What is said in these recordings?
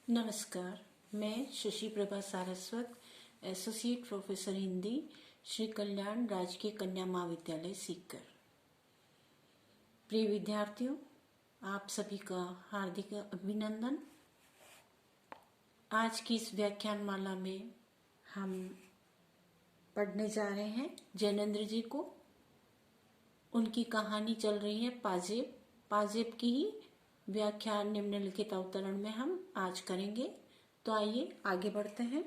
नमस्कार। मैं Shashi Prabha Saraswat, associate professor Hindi, Shri Kalyan राजकीय कन्या महाविद्यालय सीकर। प्रिय विद्यार्थियों, आप सभी का हार्दिक अभिनंदन। आज की इस व्याख्यान माला में हम पढ़ने जा रहे हैं जैनेन्द्र जी को। उनकी कहानी चल रही है पाजेब। पाजेब की ही व्याख्यान निम्नलिखित अवतरण में हम आज करेंगे। तो आइए आगे बढ़ते हैं।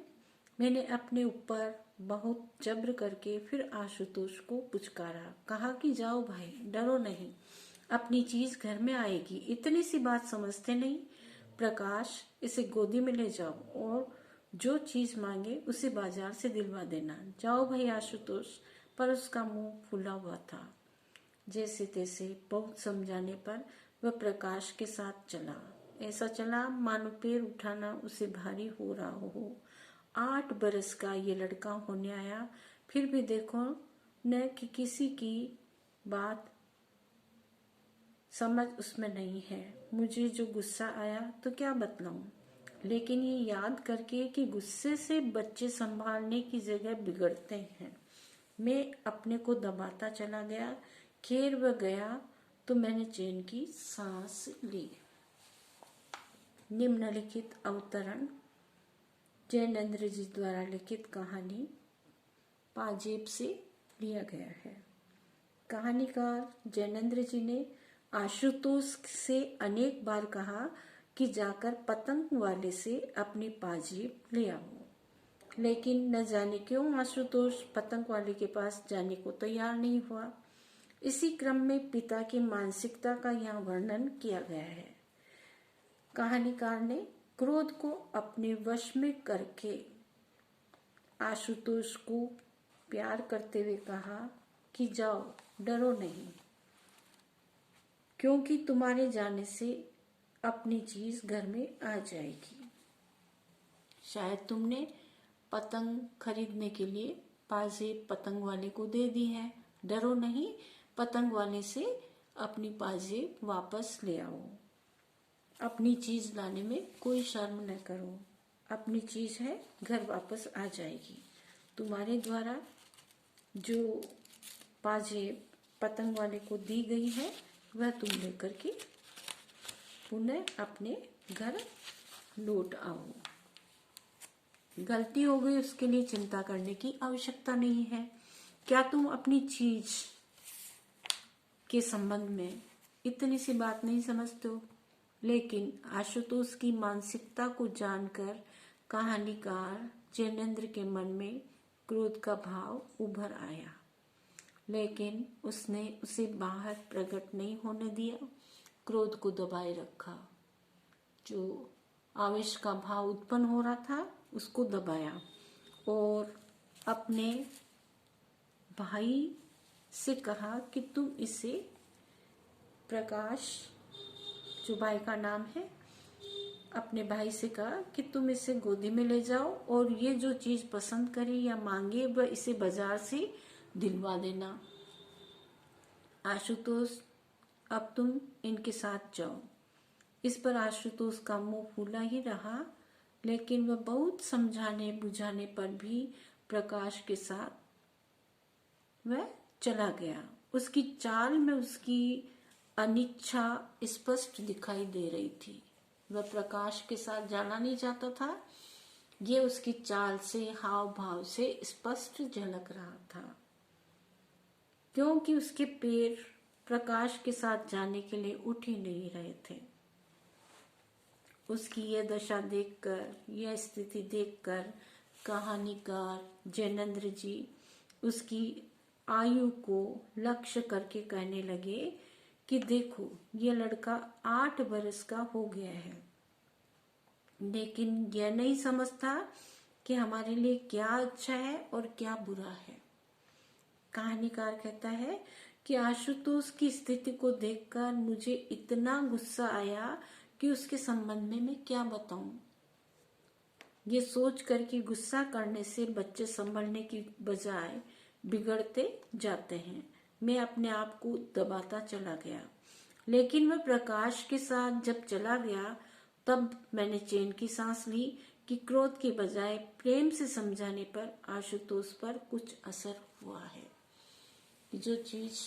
मैंने अपने ऊपर बहुत जब्र करके फिर आशुतोष को पुचकारा, कहा कि जाओ भाई, डरो नहीं, अपनी चीज घर में आएगी, इतनी सी बात समझते नहीं। प्रकाश, इसे गोदी में ले जाओ और जो चीज मांगे उसे बाजार से दिलवा देना। जाओ भाई आशुतोष। पर उसका मुंह फूला हुआ था। जैसे तैसे बहुत समझाने पर वह प्रकाश के साथ चला। ऐसा चला मानो पैर उठाना उसे भारी हो रहा हो। 8 बरस का ये लड़का होने आया, फिर भी देखो न कि किसी की बात समझ उसमें नहीं है। मुझे जो गुस्सा आया तो क्या बतलाऊं, लेकिन ये याद करके कि गुस्से से बच्चे संभालने की जगह बिगड़ते हैं, मैं अपने को दबाता चला गया। खैर वह गया तो मैंने चैन की सांस ली। निम्नलिखित अवतरण जैनेन्द्र जी द्वारा लिखित कहानी पाजेब से लिया गया है। कहानीकार जैनेन्द्र जी ने आशुतोष से अनेक बार कहा कि जाकर पतंग वाले से अपनी पाजेब ले आओ, लेकिन न जाने क्यों आशुतोष पतंग वाले के पास जाने को तैयार नहीं हुआ। इसी क्रम में पिता की मानसिकता का यहाँ वर्णन किया गया है। कहानीकार ने क्रोध को अपने वश में करके आशुतोष को प्यार करते हुए कहा कि जाओ, डरो नहीं, क्योंकि तुम्हारे जाने से अपनी चीज घर में आ जाएगी। शायद तुमने पतंग खरीदने के लिए पाजेब पतंग वाले को दे दी है। डरो नहीं, पतंग वाले से अपनी पाजेब वापस ले आओ। अपनी चीज लाने में कोई शर्म न करो, अपनी चीज है, घर वापस आ जाएगी। तुम्हारे द्वारा जो पाजेब पतंग वाले को दी गई है वह तुम लेकर के पुनः अपने घर लौट आओ। गलती हो गई, उसके लिए चिंता करने की आवश्यकता नहीं है। क्या तुम अपनी चीज के संबंध में इतनी सी बात नहीं समझते हो? लेकिन आशुतोष की मानसिकता को जानकर कहानीकार जैनेन्द्र के मन में क्रोध का भाव उभर आया, लेकिन उसने उसे बाहर प्रकट नहीं होने दिया। क्रोध को दबाए रखा। जो आवेश का भाव उत्पन्न हो रहा था उसको दबाया और अपने भाई से कहा कि तुम इसे, प्रकाश जो भाई का नाम है, अपने भाई से कहा कि तुम इसे गोदी में ले जाओ और ये जो चीज पसंद करे या मांगे वह इसे बाजार से दिलवा देना। आशुतोष, अब तुम इनके साथ जाओ। इस पर आशुतोष का मुंह फूला ही रहा, लेकिन वह बहुत समझाने बुझाने पर भी प्रकाश के साथ वह चला गया। उसकी चाल में उसकी अनिच्छा स्पष्ट दिखाई दे रही थी। वह प्रकाश के साथ जाना नहीं चाहता था। ये उसकी चाल से, हाव भाव से स्पष्ट झलक रहा था, क्योंकि उसके पैर प्रकाश के साथ जाने के लिए उठ ही नहीं रहे थे। उसकी यह दशा देखकर, यह स्थिति देखकर कहानीकार जैनेन्द्र जी उसकी आयु को लक्ष्य करके कहने लगे कि देखो, यह लड़का 8 बरस का हो गया है, लेकिन यह नहीं समझता कि हमारे लिए क्या अच्छा है और क्या बुरा है। कहानीकार कहता है कि आशुतोष की स्थिति को देखकर मुझे इतना गुस्सा आया कि उसके संबंध में मैं क्या बताऊं। ये सोच कर कि गुस्सा करने से बच्चे संभलने की बजाय बिगड़ते जाते हैं, मैं अपने आप को दबाता चला गया। लेकिन वह प्रकाश के साथ जब चला गया तब मैंने चैन की सांस ली कि क्रोध के बजाय प्रेम से समझाने पर आशुतोष पर कुछ असर हुआ है। कि जो चीज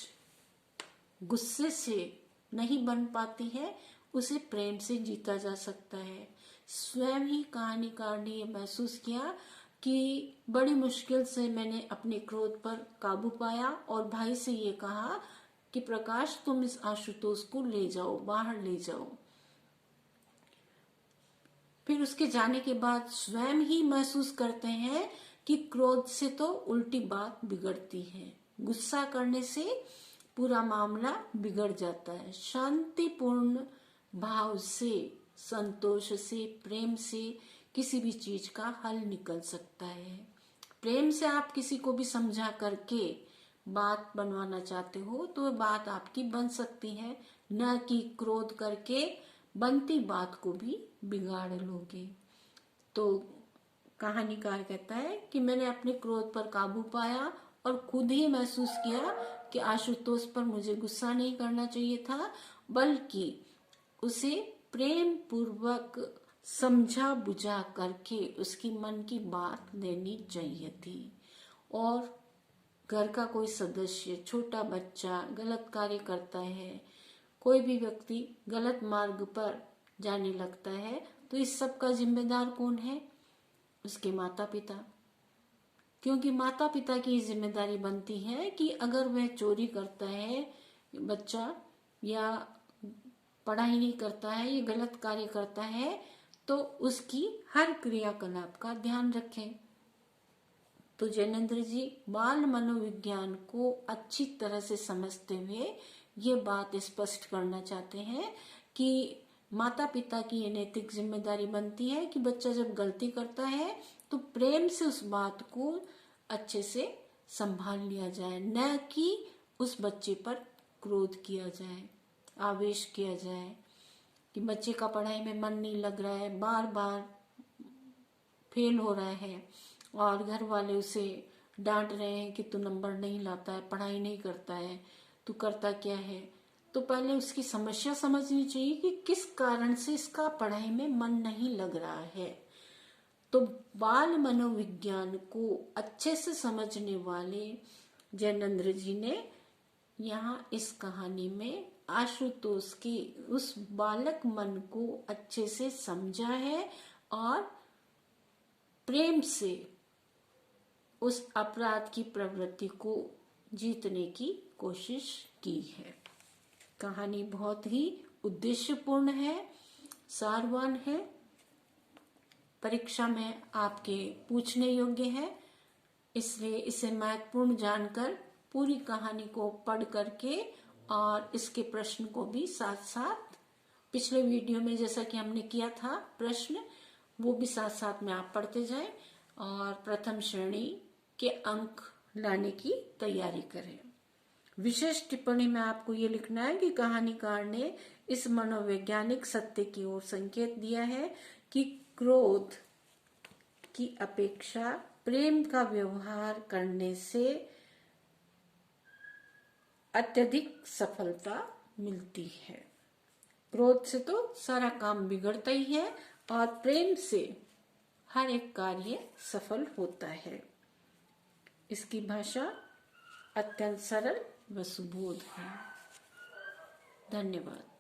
गुस्से से नहीं बन पाती है उसे प्रेम से जीता जा सकता है। स्वयं ही कहानीकार ने ये महसूस किया कि बड़ी मुश्किल से मैंने अपने क्रोध पर काबू पाया और भाई से ये कहा कि प्रकाश तुम इस आशुतोष को ले जाओ, बाहर ले जाओ। फिर उसके जाने के बाद स्वयं ही महसूस करते हैं कि क्रोध से तो उल्टी बात बिगड़ती है। गुस्सा करने से पूरा मामला बिगड़ जाता है। शांतिपूर्ण भाव से, संतोष से, प्रेम से किसी भी चीज का हल निकल सकता है। प्रेम से आप किसी को भी समझा करके बात बनवाना चाहते हो तो बात आपकी बन सकती है, न कि क्रोध करके बनती बात को भी बिगाड़ लोगे। तो कहानीकार कहता है कि मैंने अपने क्रोध पर काबू पाया और खुद ही महसूस किया कि आशुतोष पर मुझे गुस्सा नहीं करना चाहिए था, बल्कि उसे प्रेम पूर्वक समझा बुझा करके उसकी मन की बात देनी चाहिए थी। और घर का कोई सदस्य, छोटा बच्चा गलत कार्य करता है, कोई भी व्यक्ति गलत मार्ग पर जाने लगता है तो इस सब का जिम्मेदार कौन है? उसके माता पिता। क्योंकि माता पिता की जिम्मेदारी बनती है कि अगर वह चोरी करता है बच्चा, या पढ़ाई नहीं करता है, या गलत कार्य करता है, तो उसकी हर क्रियाकलाप का ध्यान रखें। तो जैनेन्द्र जी बाल मनोविज्ञान को अच्छी तरह से समझते हुए ये बात स्पष्ट करना चाहते हैं कि माता पिता की ये नैतिक जिम्मेदारी बनती है कि बच्चा जब गलती करता है तो प्रेम से उस बात को अच्छे से संभाल लिया जाए, न कि उस बच्चे पर क्रोध किया जाए, आवेश किया जाए कि बच्चे का पढ़ाई में मन नहीं लग रहा है, बार बार फेल हो रहा है और घर वाले उसे डांट रहे हैं कि तू नंबर नहीं लाता है, पढ़ाई नहीं करता है, तू करता क्या है। तो पहले उसकी समस्या समझनी चाहिए कि किस कारण से इसका पढ़ाई में मन नहीं लग रहा है। तो बाल मनोविज्ञान को अच्छे से समझने वाले जैनेन्द्र जी ने यहाँ इस कहानी में आशुतोष की उस बालक मन को अच्छे से समझा है और प्रेम से उस अपराध की प्रवृत्ति को जीतने की कोशिश की है। कहानी बहुत ही उद्देश्यपूर्ण है, सारवान है, परीक्षा में आपके पूछने योग्य है, इसलिए इसे महत्वपूर्ण जानकर पूरी कहानी को पढ़ करके और इसके प्रश्न को भी साथ साथ पिछले वीडियो में जैसा कि हमने किया था प्रश्न, वो भी साथ साथ में आप पढ़ते जाएं और प्रथम श्रेणी के अंक लाने की तैयारी करें। विशेष टिप्पणी में आपको ये लिखना है कि कहानीकार ने इस मनोवैज्ञानिक सत्य की ओर संकेत दिया है कि क्रोध की अपेक्षा प्रेम का व्यवहार करने से अत्यधिक सफलता मिलती है। क्रोध से तो सारा काम बिगड़ता ही है और प्रेम से हर एक कार्य सफल होता है। इसकी भाषा अत्यंत सरल व सुबोध है। धन्यवाद।